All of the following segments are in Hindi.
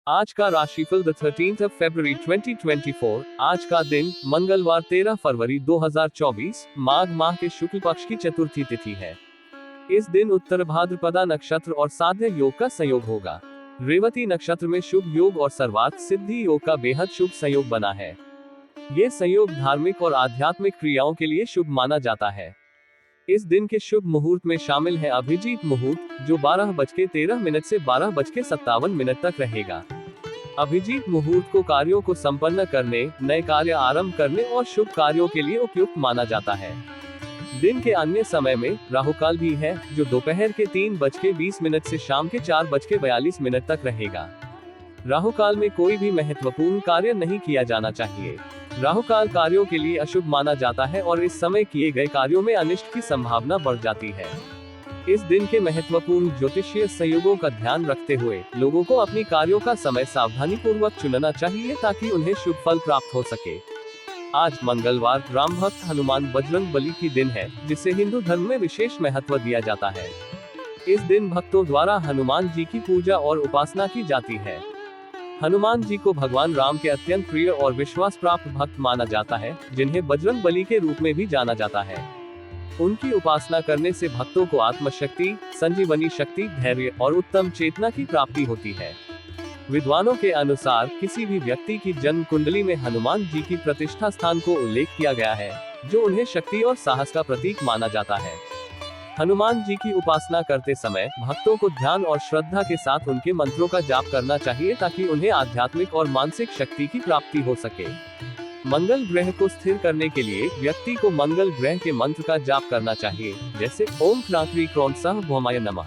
आज का राशिफल द 13th of February 2024। आज का दिन मंगलवार 13 फरवरी 2024 माघ माह के शुक्ल पक्ष की चतुर्थी तिथि है। इस दिन उत्तर भाद्रपदा नक्षत्र और साध्य योग का संयोग होगा। रेवती नक्षत्र में शुभ योग और सर्वार्थ सिद्धि योग का बेहद शुभ संयोग बना है। ये संयोग धार्मिक और आध्यात्मिक क्रियाओं के लिए शुभ माना जाता है। इस दिन के शुभ मुहूर्त में शामिल है अभिजीत मुहूर्त, जो 12:13 से 12:57 तक रहेगा। अभिजीत मुहूर्त को कार्यों को संपन्न करने, नए कार्य आरंभ करने और शुभ कार्यों के लिए उपयुक्त माना जाता है। दिन के अन्य समय में राहुकाल भी है, जो दोपहर के 3:20 से शाम के 4:42 तक रहेगा। राहुकाल में कोई भी महत्वपूर्ण कार्य नहीं किया जाना चाहिए। राहुकाल कार्यों के लिए अशुभ माना जाता है और इस समय किए गए कार्यों में अनिष्ट की संभावना बढ़ जाती है। इस दिन के महत्वपूर्ण ज्योतिषीय संयोगों का ध्यान रखते हुए लोगों को अपनी कार्यों का समय सावधानी पूर्वक चुनना चाहिए, ताकि उन्हें शुभ फल प्राप्त हो सके। आज मंगलवार राम भक्त हनुमान बजरंग बली की दिन है, जिसे हिंदू धर्म में विशेष महत्व दिया जाता है। इस दिन भक्तों द्वारा हनुमान जी की पूजा और उपासना की जाती है। हनुमान जी को भगवान राम के अत्यंत प्रिय और विश्वास प्राप्त भक्त माना जाता है, जिन्हें बजरंग बली के रूप में भी जाना जाता है। उनकी उपासना करने से भक्तों को आत्मशक्ति, संजीवनी शक्ति, धैर्य और उत्तम चेतना की प्राप्ति होती है। विद्वानों के अनुसार किसी भी व्यक्ति की जन्म कुंडली में हनुमान जी की प्रतिष्ठा स्थान को उल्लेख किया गया है, जो उन्हें शक्ति और साहस का प्रतीक माना जाता है। हनुमान जी की उपासना करते समय भक्तों को ध्यान और श्रद्धा के साथ उनके मंत्रों का जाप करना चाहिए, ताकि उन्हें आध्यात्मिक और मानसिक शक्ति की प्राप्ति हो सके। मंगल ग्रह को स्थिर करने के लिए व्यक्ति को मंगल ग्रह के मंत्र का जाप करना चाहिए, जैसे ओम क्रांति क्रौन सह भौमाय नमः।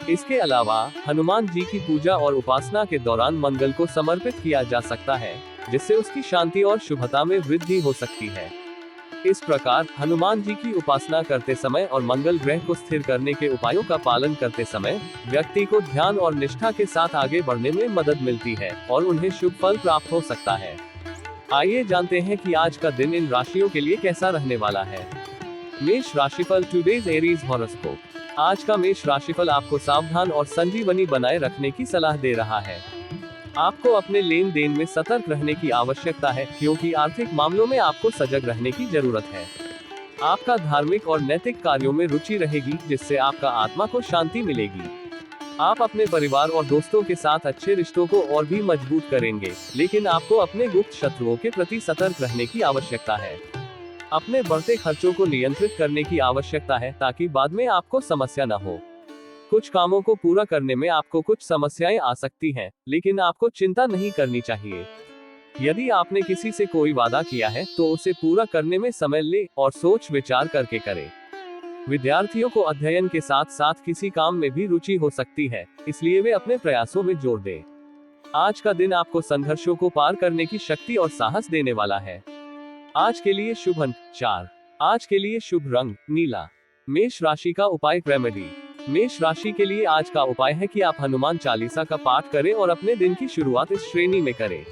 इसके अलावा हनुमान जी की पूजा और उपासना के दौरान मंगल को समर्पित किया जा सकता है, जिससे उसकी शांति और शुभता में वृद्धि हो सकती है। इस प्रकार हनुमान जी की उपासना करते समय और मंगल ग्रह को स्थिर करने के उपायों का पालन करते समय व्यक्ति को ध्यान और निष्ठा के साथ आगे बढ़ने में मदद मिलती है और उन्हें शुभ फल प्राप्त हो सकता है। आइए जानते हैं कि आज का दिन इन राशियों के लिए कैसा रहने वाला है। मेष राशिफल, टुडेज एरीज हॉरोस्कोप। आज का मेष राशिफल आपको सावधान और संजीवनी बनाए रखने की सलाह दे रहा है। आपको अपने लेन देन में सतर्क रहने की आवश्यकता है, क्योंकि आर्थिक मामलों में आपको सजग रहने की जरूरत है। आपका धार्मिक और नैतिक कार्यों में रुचि रहेगी, जिससे आपका आत्मा को शांति मिलेगी। आप अपने परिवार और दोस्तों के साथ अच्छे रिश्तों को और भी मजबूत करेंगे, लेकिन आपको अपने गुप्त शत्रुओं के प्रति सतर्क रहने की आवश्यकता है। अपने बढ़ते खर्चों को नियंत्रित करने की आवश्यकता है, ताकि बाद में आपको समस्या न हो। कुछ कामों को पूरा करने में आपको कुछ समस्याएं आ सकती हैं, लेकिन आपको चिंता नहीं करनी चाहिए। यदि आपने किसी से कोई वादा किया है, तो उसे पूरा करने में समय ले और सोच विचार करके करें। विद्यार्थियों को अध्ययन के साथ साथ किसी काम में भी रुचि हो सकती है, इसलिए वे अपने प्रयासों में जोर दें। आज का दिन आपको संघर्षों को पार करने की शक्ति और साहस देने वाला है। आज के लिए शुभ अंक 4। आज के लिए शुभ रंग नीला। मेष राशि का उपाय रेमेडी। मेष राशि के लिए आज का उपाय है कि आप हनुमान चालीसा का पाठ करें और अपने दिन की शुरुआत इस श्रेणी में करें।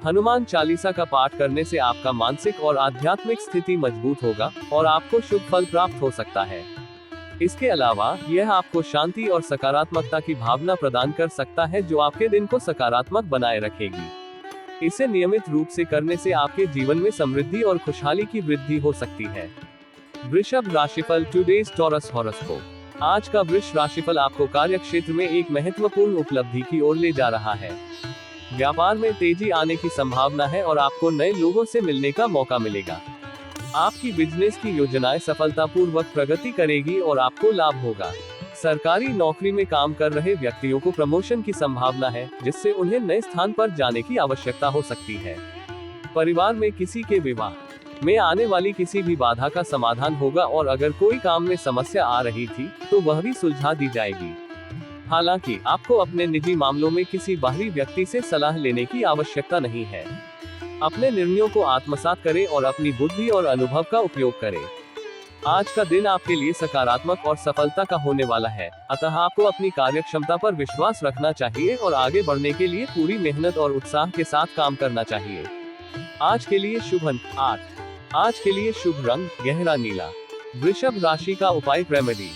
हनुमान चालीसा का पाठ करने से आपका मानसिक और आध्यात्मिक स्थिति मजबूत होगा और आपको शुभ फल प्राप्त हो सकता है। इसके अलावा यह आपको शांति और सकारात्मकता की भावना प्रदान कर सकता है, जो आपके दिन को सकारात्मक बनाए रखेगी। इसे नियमित रूप से करने से आपके जीवन में समृद्धि और खुशहाली की वृद्धि हो सकती है। वृषभ राशिफल, टुडेज टॉरस हॉरोस्कोप। आज का वृष राशिफल आपको कार्य क्षेत्र में एक महत्वपूर्ण उपलब्धि की ओर ले जा रहा है। व्यापार में तेजी आने की संभावना है और आपको नए लोगों से मिलने का मौका मिलेगा। आपकी बिजनेस की योजनाएं सफलतापूर्वक प्रगति करेगी और आपको लाभ होगा। सरकारी नौकरी में काम कर रहे व्यक्तियों को प्रमोशन की संभावना है, जिससे उन्हें नए स्थान पर जाने की आवश्यकता हो सकती है। परिवार में किसी के विवाह में आने वाली किसी भी बाधा का समाधान होगा और अगर कोई काम में समस्या आ रही थी, तो वह भी सुलझा दी जाएगी। हालांकि आपको अपने निजी मामलों में किसी बाहरी व्यक्ति से सलाह लेने की आवश्यकता नहीं है। अपने निर्णयों को आत्मसात करें और अपनी बुद्धि और अनुभव का उपयोग करें। आज का दिन आपके लिए सकारात्मक और सफलता का होने वाला है, अतः आपको अपनी कार्य क्षमता पर विश्वास रखना चाहिए और आगे बढ़ने के लिए पूरी मेहनत और उत्साह के साथ काम करना चाहिए। आज के लिए शुभ अंक 8। आज के लिए शुभ रंग गहरा नीला। वृषभ राशि का उपाय रेमेडी।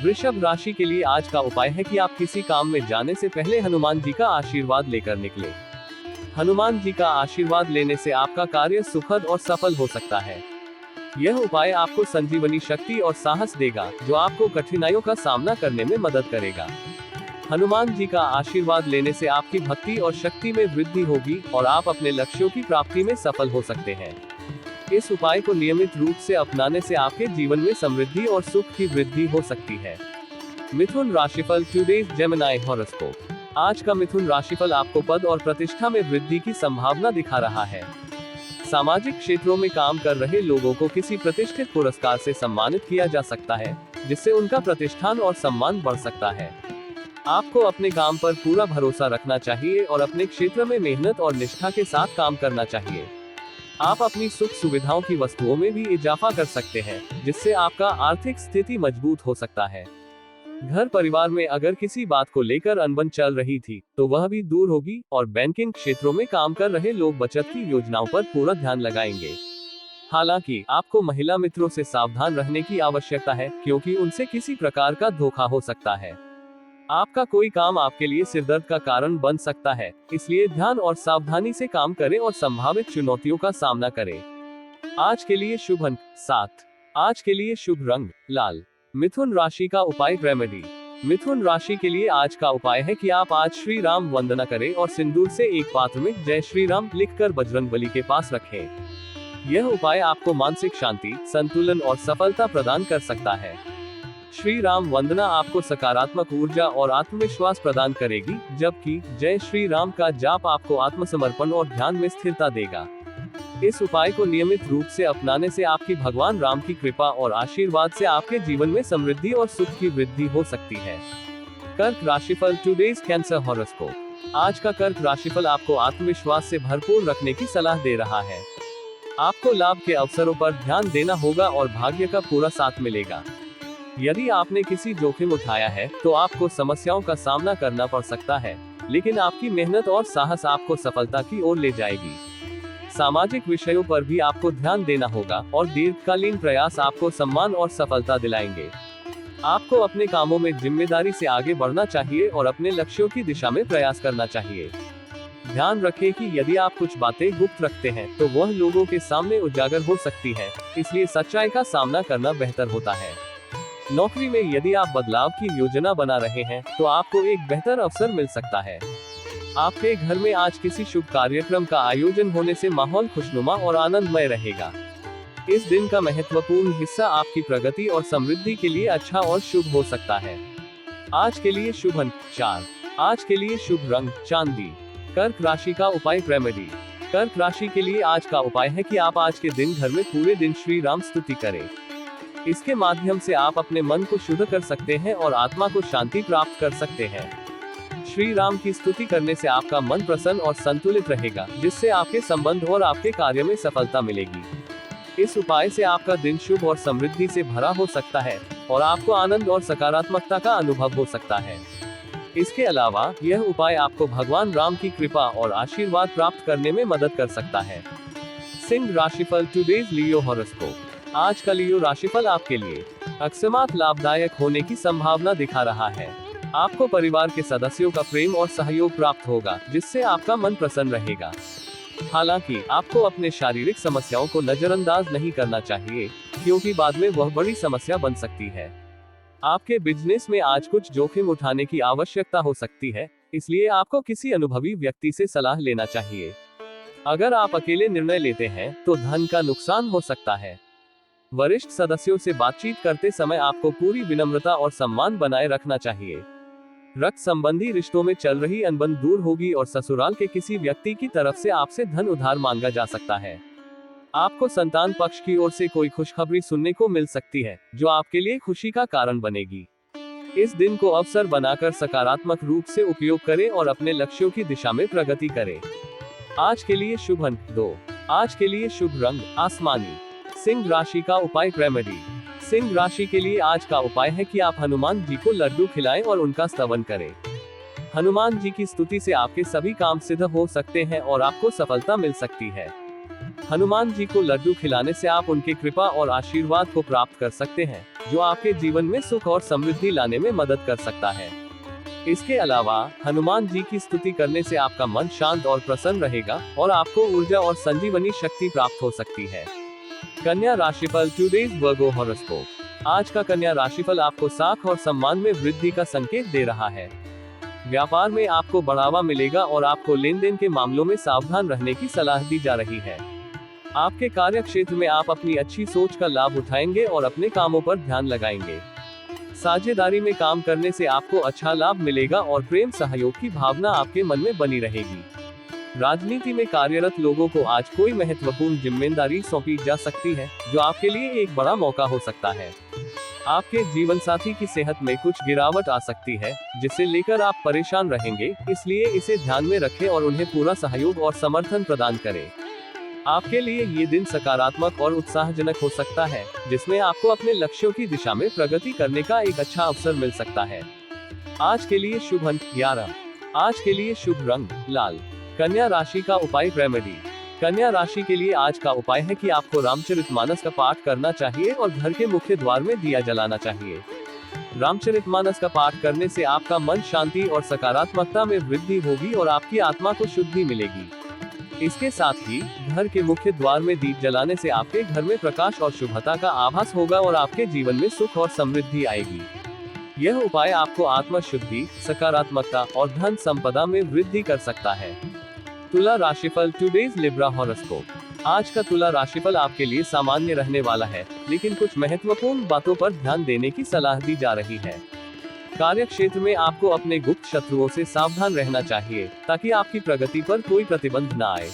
वृषभ राशि के लिए आज का उपाय है कि आप किसी काम में जाने से पहले हनुमान जी का आशीर्वाद लेकर निकले। हनुमान जी का आशीर्वाद लेने से आपका कार्य सुखद और सफल हो सकता है। यह उपाय आपको संजीवनी शक्ति और साहस देगा, जो आपको कठिनाइयों का सामना करने में मदद करेगा। हनुमान जी का आशीर्वाद लेने से आपकी भक्ति और शक्ति में वृद्धि होगी और आप अपने लक्ष्यों की प्राप्ति में सफल हो सकते हैं। इस उपाय को नियमित रूप से अपनाने से आपके जीवन में समृद्धि और सुख की वृद्धि हो सकती है। मिथुन राशिफल टुडेज जेमिनी हॉरोस्कोप। आज का मिथुन राशिफल आपको पद और प्रतिष्ठा में वृद्धि की संभावना दिखा रहा है। सामाजिक क्षेत्रों में काम कर रहे लोगों को किसी प्रतिष्ठित पुरस्कार से सम्मानित किया जा सकता है, जिससे उनका प्रतिष्ठान और सम्मान बढ़ सकता है। आपको अपने काम पर पूरा भरोसा रखना चाहिए और अपने क्षेत्र में मेहनत और निष्ठा के साथ काम करना चाहिए। आप अपनी सुख सुविधाओं की वस्तुओं में भी इजाफा कर सकते हैं, जिससे आपका आर्थिक स्थिति मजबूत हो सकता है। घर परिवार में अगर किसी बात को लेकर अनबन चल रही थी, तो वह भी दूर होगी और बैंकिंग क्षेत्रों में काम कर रहे लोग बचत की योजनाओं पर पूरा ध्यान लगाएंगे। हालांकि आपको महिला मित्रों से सावधान रहने की आवश्यकता है, क्योंकि उनसे किसी प्रकार का धोखा हो सकता है। आपका कोई काम आपके लिए सिरदर्द का कारण बन सकता है, इसलिए ध्यान और सावधानी से काम करें और संभावित चुनौतियों का सामना करें। आज के लिए शुभ अंक 7। आज के लिए शुभ रंग लाल। मिथुन राशि का उपाय रेमेडी। मिथुन राशि के लिए आज का उपाय है कि आप आज श्री राम वंदना करें और सिंदूर से एक पात्र में जय श्री राम लिखकर बजरंगबली के पास रखें। यह उपाय आपको मानसिक शांति, संतुलन और सफलता प्रदान कर सकता है। श्री राम वंदना आपको सकारात्मक ऊर्जा और आत्मविश्वास प्रदान करेगी, जबकि जय श्री राम का जाप आपको आत्मसमर्पण और ध्यान में स्थिरता देगा। इस उपाय को नियमित रूप से अपनाने से आपकी भगवान राम की कृपा और आशीर्वाद से आपके जीवन में समृद्धि और सुख की वृद्धि हो सकती है। कर्क राशिफल टुडेज कैंसर हॉरोस्कोप। आज का कर्क राशिफल आपको आत्मविश्वास से भरपूर रखने की सलाह दे रहा है। आपको लाभ के अवसरों पर ध्यान देना होगा और भाग्य का पूरा साथ मिलेगा। यदि आपने किसी जोखिम उठाया है, तो आपको समस्याओं का सामना करना पड़ सकता है, लेकिन आपकी मेहनत और साहस आपको सफलता की ओर ले जाएगी। सामाजिक विषयों पर भी आपको ध्यान देना होगा और दीर्घकालीन प्रयास आपको सम्मान और सफलता दिलाएंगे। आपको अपने कामों में जिम्मेदारी से आगे बढ़ना चाहिए और अपने लक्ष्यों की दिशा में प्रयास करना चाहिए। ध्यान रखें कि यदि आप कुछ बातें गुप्त रखते हैं, तो वह लोगों के सामने उजागर हो सकती है, इसलिए सच्चाई का सामना करना बेहतर होता है। नौकरी में यदि आप बदलाव की योजना बना रहे हैं, तो आपको एक बेहतर अवसर मिल सकता है। आपके घर में आज किसी शुभ कार्यक्रम का आयोजन होने से माहौल खुशनुमा और आनंदमय रहेगा। इस दिन का महत्वपूर्ण हिस्सा आपकी प्रगति और समृद्धि के लिए अच्छा और शुभ हो सकता है। आज के लिए शुभ अंक 4। आज के लिए शुभ रंग चांदी। कर्क राशि का उपाय रेमेडी। कर्क राशि के लिए आज का उपाय है कि आप आज के दिन घर में पूरे दिन श्री राम स्तुति करें। इसके माध्यम से आप अपने मन को शुद्ध कर सकते हैं और आत्मा को शांति प्राप्त कर सकते हैं। श्री राम की स्तुति करने से आपका मन प्रसन्न और संतुलित रहेगा, जिससे आपके संबंध और आपके कार्य में सफलता मिलेगी। इस उपाय से आपका दिन शुभ और समृद्धि से भरा हो सकता है और आपको आनंद और सकारात्मकता का अनुभव हो सकता है। इसके अलावा यह उपाय आपको भगवान राम की कृपा और आशीर्वाद प्राप्त करने में मदद कर सकता है। सिंह राशिफल टुडेज लियो हॉरोस्कोप। आज का लियो राशिफल आपके लिए अकस्मात लाभदायक होने की संभावना दिखा रहा है। आपको परिवार के सदस्यों का प्रेम और सहयोग प्राप्त होगा, जिससे आपका मन प्रसन्न रहेगा। हालांकि आपको अपने शारीरिक समस्याओं को नजरअंदाज नहीं करना चाहिए, क्योंकि बाद में वह बड़ी समस्या बन सकती है। आपके बिजनेस में आज कुछ जोखिम उठाने की आवश्यकता हो सकती है, इसलिए आपको किसी अनुभवी व्यक्ति से सलाह लेना चाहिए। अगर आप अकेले निर्णय लेते हैं, तो धन का नुकसान हो सकता है। वरिष्ठ सदस्यों से बातचीत करते समय आपको पूरी विनम्रता और सम्मान बनाए रखना चाहिए। रक्त संबंधी रिश्तों में चल रही अनबन दूर होगी और ससुराल के किसी व्यक्ति की तरफ से आपसे धन उधार मांगा जा सकता है। आपको संतान पक्ष की ओर से कोई खुशखबरी सुनने को मिल सकती है, जो आपके लिए खुशी का कारण बनेगी। इस दिन को अवसर बनाकर सकारात्मक रूप से उपयोग करें और अपने लक्ष्यों की दिशा में प्रगति करें। आज के लिए शुभ अंक 2। आज के लिए शुभ रंग आसमानी। सिंह राशि का उपाय रेमेडी। सिंह राशि के लिए आज का उपाय है कि आप हनुमान जी को लड्डू खिलाएं और उनका स्तवन करें। हनुमान जी की स्तुति से आपके सभी काम सिद्ध हो सकते हैं और आपको सफलता मिल सकती है। हनुमान जी को लड्डू खिलाने से आप उनके कृपा और आशीर्वाद को प्राप्त कर सकते हैं, जो आपके जीवन में सुख और समृद्धि लाने में मदद कर सकता है। इसके अलावा हनुमान जी की स्तुति करने से आपका मन शांत और प्रसन्न रहेगा और आपको ऊर्जा और संजीवनी शक्ति प्राप्त हो सकती है। कन्या राशिफल टुडेज वर्गो हॉरोस्कोप। आज का कन्या राशिफल आपको साख और सम्मान में वृद्धि का संकेत दे रहा है। व्यापार में आपको बढ़ावा मिलेगा और आपको लेन देन के मामलों में सावधान रहने की सलाह दी जा रही है। आपके कार्य क्षेत्र में आप अपनी अच्छी सोच का लाभ उठाएंगे और अपने कामों पर ध्यान लगाएंगे। साझेदारी में काम करने से आपको अच्छा लाभ मिलेगा और प्रेम सहयोग की भावना आपके मन में बनी रहेगी। राजनीति में कार्यरत लोगों को आज कोई महत्वपूर्ण जिम्मेदारी सौंपी जा सकती है, जो आपके लिए एक बड़ा मौका हो सकता है। आपके जीवन साथी की सेहत में कुछ गिरावट आ सकती है, जिसे लेकर आप परेशान रहेंगे, इसलिए इसे ध्यान में रखें और उन्हें पूरा सहयोग और समर्थन प्रदान करें। आपके लिए ये दिन सकारात्मक और उत्साहजनक हो सकता है, जिसमें आपको अपने लक्ष्यों की दिशा में प्रगति करने का एक अच्छा अवसर मिल सकता है। आज के लिए शुभ अंक 11। आज के लिए शुभ रंग लाल। कन्या राशि का उपाय रेमेडी। कन्या राशि के लिए आज का उपाय है कि आपको रामचरितमानस का पाठ करना चाहिए और घर के मुख्य द्वार में दिया जलाना चाहिए। रामचरितमानस का पाठ करने से आपका मन शांति और सकारात्मकता में वृद्धि होगी और आपकी आत्मा को शुद्धि मिलेगी। इसके साथ ही घर के मुख्य द्वार में दीप जलाने से आपके घर में प्रकाश और शुभता का आभास होगा और आपके जीवन में सुख और समृद्धि आएगी। यह उपाय आपको आत्मा शुद्धि, सकारात्मकता और धन संपदा में वृद्धि कर सकता है। तुला राशिफल टुडेज लिब्रा हॉरोस्कोप। आज का तुला राशिफल आपके लिए सामान्य रहने वाला है, लेकिन कुछ महत्वपूर्ण बातों पर ध्यान देने की सलाह दी जा रही है। कार्य क्षेत्र में आपको अपने गुप्त शत्रुओं से सावधान रहना चाहिए, ताकि आपकी प्रगति पर कोई प्रतिबंध न आए।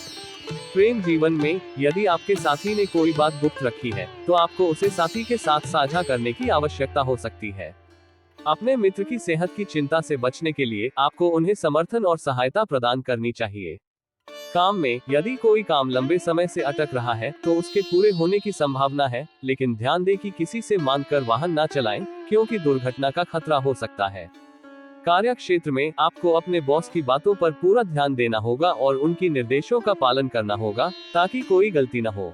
प्रेम जीवन में यदि आपके साथी ने कोई बात गुप्त रखी है, तो आपको उसे साथी के साथ साझा करने की आवश्यकता हो सकती है। अपने मित्र की सेहत की चिंता से बचने के लिए आपको उन्हें समर्थन और सहायता प्रदान करनी चाहिए। काम में यदि कोई काम लंबे समय से अटक रहा है, तो उसके पूरे होने की संभावना है, लेकिन ध्यान दें कि किसी से मांगकर वाहन न चलाएं, क्योंकि दुर्घटना का खतरा हो सकता है। कार्य क्षेत्र में आपको अपने बॉस की बातों पर पूरा ध्यान देना होगा और उनकी निर्देशों का पालन करना होगा, ताकि कोई गलती न हो।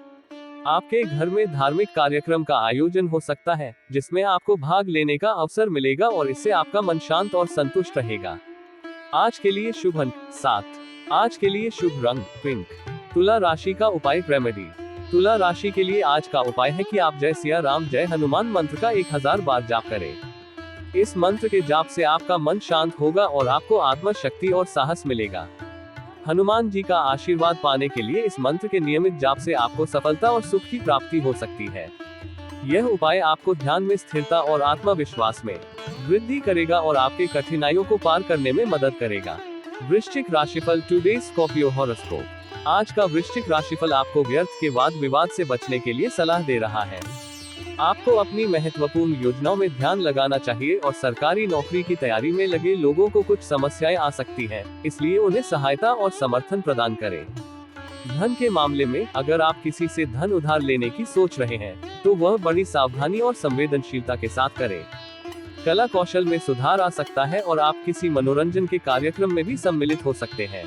आपके घर में धार्मिक कार्यक्रम का आयोजन हो सकता है, जिसमें आपको भाग लेने का अवसर मिलेगा और इससे आपका मन शांत और संतुष्ट रहेगा। आज के लिए शुभ अंक 7। आज के लिए शुभ रंग पिंक। तुला राशि का उपाय रेमेडी। तुला राशि के लिए आज का उपाय है कि आप जय सिया राम जय हनुमान मंत्र का 1000 बार जाप करें। इस मंत्र के जाप से आपका मन शांत होगा और आपको आत्मशक्ति और साहस मिलेगा। हनुमान जी का आशीर्वाद पाने के लिए इस मंत्र के नियमित जाप से आपको सफलता और सुख की प्राप्ति हो सकती है। यह उपाय आपको ध्यान में स्थिरता और आत्मविश्वास में वृद्धि करेगा और आपके कठिनाइयों को पार करने में मदद करेगा। वृश्चिक राशिफल टुडेज स्कॉर्पियो हॉरोस्कोप। आज का वृश्चिक राशिफल आपको व्यर्थ के वाद विवाद से बचने के लिए सलाह दे रहा है। आपको अपनी महत्वपूर्ण योजनाओं में ध्यान लगाना चाहिए और सरकारी नौकरी की तैयारी में लगे लोगों को कुछ समस्याएं आ सकती हैं, इसलिए उन्हें सहायता और समर्थन प्रदान करें। धन के मामले में अगर आप किसी से धन उधार लेने की सोच रहे हैं, तो वह बड़ी सावधानी और संवेदनशीलता के साथ करें। कला कौशल में सुधार आ सकता है और आप किसी मनोरंजन के कार्यक्रम में भी सम्मिलित हो सकते हैं।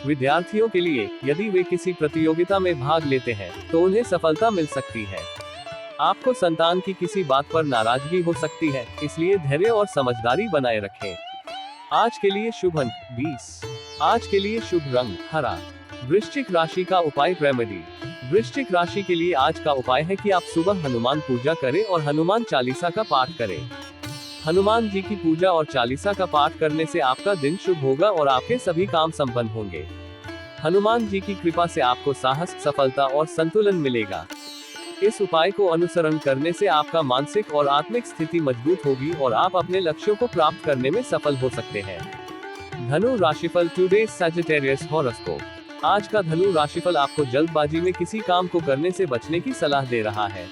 विद्यार्थियों के लिए यदि वे किसी प्रतियोगिता में भाग लेते हैं, तो उन्हें सफलता मिल सकती है। आपको संतान की किसी बात पर नाराजगी हो सकती है, इसलिए धैर्य और समझदारी बनाए रखें। आज के लिए शुभ अंक 20। आज के लिए शुभ रंग हरा। वृश्चिक राशि का उपाय रेमेडी। वृश्चिक राशि के लिए आज का उपाय है कि आप सुबह हनुमान पूजा करें और हनुमान चालीसा का पाठ करें। हनुमान जी की पूजा और चालीसा का पाठ करने से आपका दिन शुभ होगा और आपके सभी काम संपन्न होंगे। हनुमान जी की कृपा से आपको साहस, सफलता और संतुलन मिलेगा। इस उपाय को अनुसरण करने से आपका मानसिक और आत्मिक स्थिति मजबूत होगी और आप अपने लक्ष्यों को प्राप्त करने में सफल हो सकते हैं। धनु राशिफल टुडेज सैजिटेरियस हॉरोस्कोप। आज का धनु राशिफल आपको जल्दबाजी में किसी काम को करने से बचने की सलाह दे रहा है।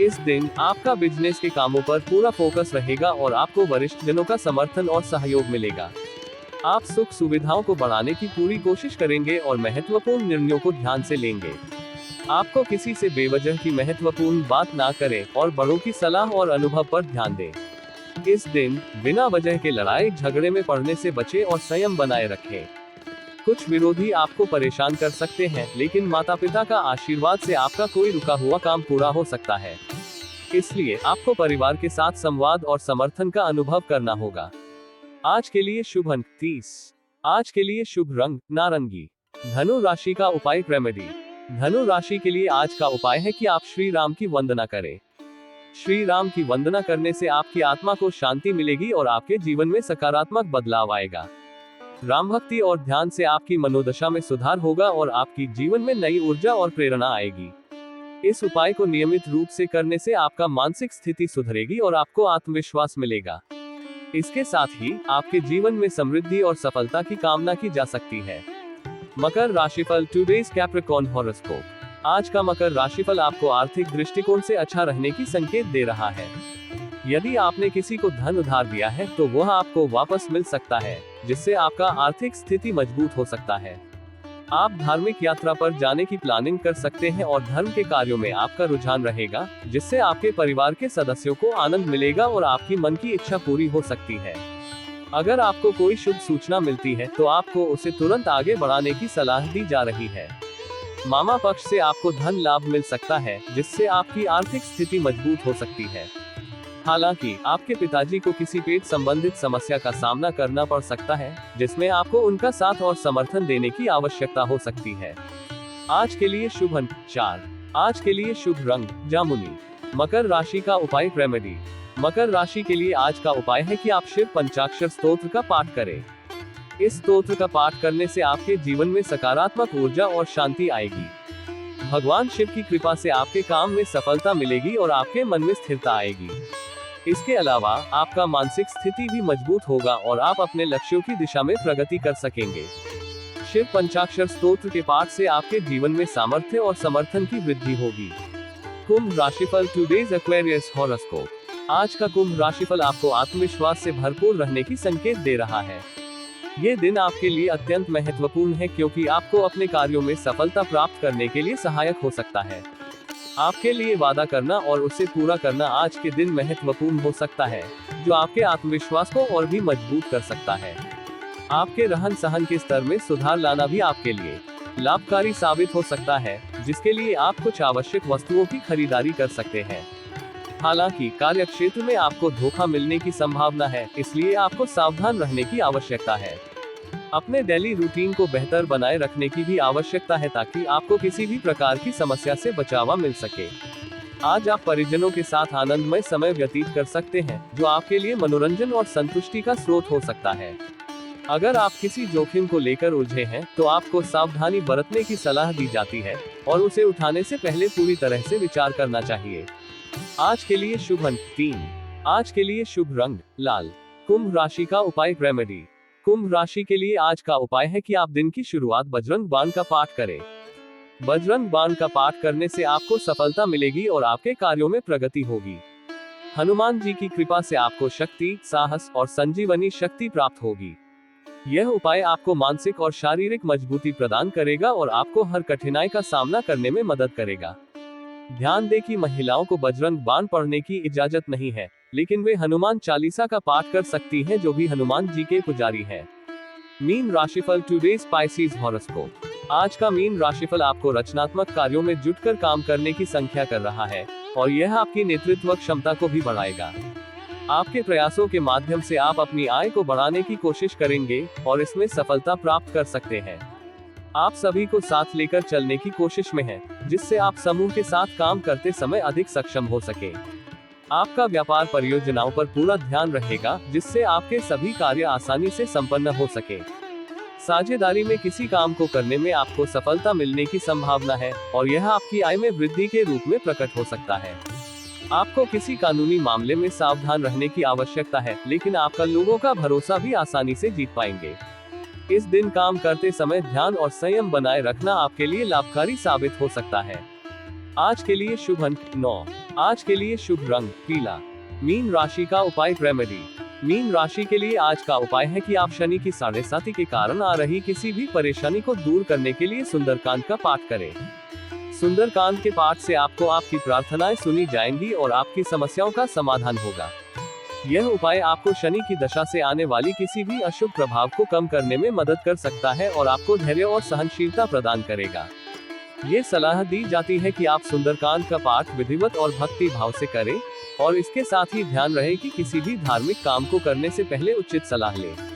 इस दिन आपका बिजनेस के कामों पर पूरा फोकस रहेगा और आपको वरिष्ठ जनों का समर्थन और सहयोग मिलेगा। आप सुख सुविधाओं को बढ़ाने की पूरी कोशिश करेंगे और महत्वपूर्ण निर्णयों को ध्यान से लेंगे। आपको किसी से बेवजह की महत्वपूर्ण बात ना करें और बड़ों की सलाह और अनुभव पर ध्यान दें। इस दिन बिना वजह के लड़ाई झगड़े में पड़ने से बचें और संयम बनाए रखें। कुछ विरोधी आपको परेशान कर सकते हैं, लेकिन माता पिता का आशीर्वाद से आपका कोई रुका हुआ काम पूरा हो सकता है। इसलिए आपको परिवार के साथ संवाद और समर्थन का अनुभव करना होगा। आज के लिए शुभ अंक 30। आज के लिए शुभ रंग नारंगी। धनु राशि का उपाय रेमेडी। धनु राशि के लिए आज का उपाय है कि आप श्री राम की वंदना करें। श्री राम की वंदना करने से आपकी आत्मा को शांति मिलेगी और आपके जीवन में सकारात्मक बदलाव आएगा। राम भक्ति और ध्यान से आपकी मनोदशा में सुधार होगा और आपकी जीवन में नई ऊर्जा और प्रेरणा आएगी। इस उपाय को नियमित रूप से करने से आपका मानसिक स्थिति सुधरेगी और आपको आत्मविश्वास मिलेगा। इसके साथ ही आपके जीवन में समृद्धि और सफलता की कामना की जा सकती है। मकर राशिफल टुडेज कैप्रिकॉर्न हॉरोस्कोप। आज का मकर राशिफल आपको आर्थिक दृष्टिकोण से अच्छा रहने की संकेत दे रहा है। यदि आपने किसी को धन उधार दिया है तो वह आपको वापस मिल सकता है, जिससे आपका आर्थिक स्थिति मजबूत हो सकता है। आप धार्मिक यात्रा पर जाने की प्लानिंग कर सकते हैं और धर्म के कार्यों में आपका रुझान रहेगा, जिससे आपके परिवार के सदस्यों को आनंद मिलेगा और आपकी मन की इच्छा पूरी हो सकती है। अगर आपको कोई शुभ सूचना मिलती है तो आपको उसे तुरंत आगे बढ़ाने की सलाह दी जा रही है। मामा पक्ष से आपको धन लाभ मिल सकता है, जिससे आपकी आर्थिक स्थिति मजबूत हो सकती है। हालांकि आपके पिताजी को किसी पेट संबंधित समस्या का सामना करना पड़ सकता है, जिसमें आपको उनका साथ और समर्थन देने की आवश्यकता हो सकती है। आज के लिए शुभ अंक 4। आज के लिए शुभ रंग जामुनी। मकर राशि का उपाय रेमेडी। मकर राशि के लिए आज का उपाय है कि आप शिव पंचाक्षर स्तोत्र का पाठ करें। इस स्तोत्र का पाठ करने से आपके जीवन में सकारात्मक ऊर्जा और शांति आएगी। भगवान शिव की कृपा से आपके काम में सफलता मिलेगी और आपके मन में स्थिरता आएगी। इसके अलावा आपका मानसिक स्थिति भी मजबूत होगा और आप अपने लक्ष्यों की दिशा में प्रगति कर सकेंगे। शिव पंचाक्षर स्तोत्र के पाठ से आपके जीवन में सामर्थ्य और समर्थन की वृद्धि होगी। कुंभ राशिफल टुडेज एक्वेरियस हॉरोस्कोप। आज का कुंभ राशिफल आपको आत्मविश्वास से भरपूर रहने की संकेत दे रहा है। ये दिन आपके लिए अत्यंत महत्वपूर्ण है, क्योंकि आपको अपने कार्यों में सफलता प्राप्त करने के लिए सहायक हो सकता है। आपके लिए वादा करना और उसे पूरा करना आज के दिन महत्वपूर्ण हो सकता है, जो आपके आत्मविश्वास को और भी मजबूत कर सकता है। आपके रहन सहन के स्तर में सुधार लाना भी आपके लिए लाभकारी साबित हो सकता है, जिसके लिए आप कुछ आवश्यक वस्तुओं की खरीदारी कर सकते हैं। हालांकि कार्यक्षेत्र में आपको धोखा मिलने की संभावना है, इसलिए आपको सावधान रहने की आवश्यकता है। अपने डेली रूटीन को बेहतर बनाए रखने की भी आवश्यकता है, ताकि आपको किसी भी प्रकार की समस्या से बचावा मिल सके। आज आप परिजनों के साथ आनंदमय समय व्यतीत कर सकते हैं, जो आपके लिए मनोरंजन और संतुष्टि का स्रोत हो सकता है। अगर आप किसी जोखिम को लेकर उलझे हैं, तो आपको सावधानी बरतने की सलाह दी जाती है और उसे उठाने से पहले पूरी तरह से विचार करना चाहिए। आज के लिए शुभ अंक 3। आज के लिए शुभ रंग लाल। कुंभ राशि का उपाय रेमेडी। कुंभ राशि के लिए आज का उपाय है कि आप दिन की शुरुआत बजरंग बाण का पाठ करें। बजरंग बाण का पाठ करने से आपको सफलता मिलेगी और आपके कार्यों में प्रगति होगी। हनुमान जी की कृपा से आपको शक्ति, साहस और संजीवनी शक्ति प्राप्त होगी। यह उपाय आपको मानसिक और शारीरिक मजबूती प्रदान करेगा और आपको हर कठिनाई का सामना करने में मदद करेगा। ध्यान दें कि महिलाओं को बजरंग बाण पढ़ने की इजाजत नहीं है, लेकिन वे हनुमान चालीसा का पाठ कर सकती हैं, जो भी हनुमान जी के पुजारी हैं। मीन राशिफल टुडेज स्पाइसीज हॉरोस्कोप। आज का मीन राशिफल आपको रचनात्मक कार्यों में जुटकर काम करने की संख्या कर रहा है, और यह आपकी नेतृत्व क्षमता को भी बढ़ाएगा। आपके प्रयासों के माध्यम से आप अपनी आय को बढ़ाने की कोशिश करेंगे और इसमें सफलता प्राप्त कर सकते हैं। आप सभी को साथ लेकर चलने की कोशिश में हैं, जिससे आप समूह के साथ काम करते समय अधिक सक्षम हो सके। आपका व्यापार परियोजनाओं पर पूरा ध्यान रहेगा, जिससे आपके सभी कार्य आसानी से संपन्न हो सके। साझेदारी में किसी काम को करने में आपको सफलता मिलने की संभावना है, और यह आपकी आय में वृद्धि के रूप में प्रकट हो सकता है। आपको किसी कानूनी मामले में सावधान रहने की आवश्यकता है, लेकिन आपका लोगों का भरोसा भी आसानी से जीत पाएंगे। इस दिन काम करते समय ध्यान और संयम बनाए रखना आपके लिए लाभकारी साबित हो सकता है। आज के लिए शुभ अंक 9। आज के लिए शुभ रंग पीला। मीन राशि का उपाय रेमेडी। मीन राशि के लिए आज का उपाय है कि आप शनि की 7.5 के कारण आ रही किसी भी परेशानी को दूर करने के लिए सुंदरकांड का पाठ करें। सुंदरकांड के पाठ से आपको आपकी प्रार्थनाएं सुनी जाएंगी और आपकी समस्याओं का समाधान होगा। यह उपाय आपको शनि की दशा से आने वाली किसी भी अशुभ प्रभाव को कम करने में मदद कर सकता है और आपको धैर्य और सहनशीलता प्रदान करेगा। ये सलाह दी जाती है कि आप सुंदरकांड का पाठ विधिवत और भक्ति भाव से करें, और इसके साथ ही ध्यान रहे कि किसी भी धार्मिक काम को करने से पहले उचित सलाह लें।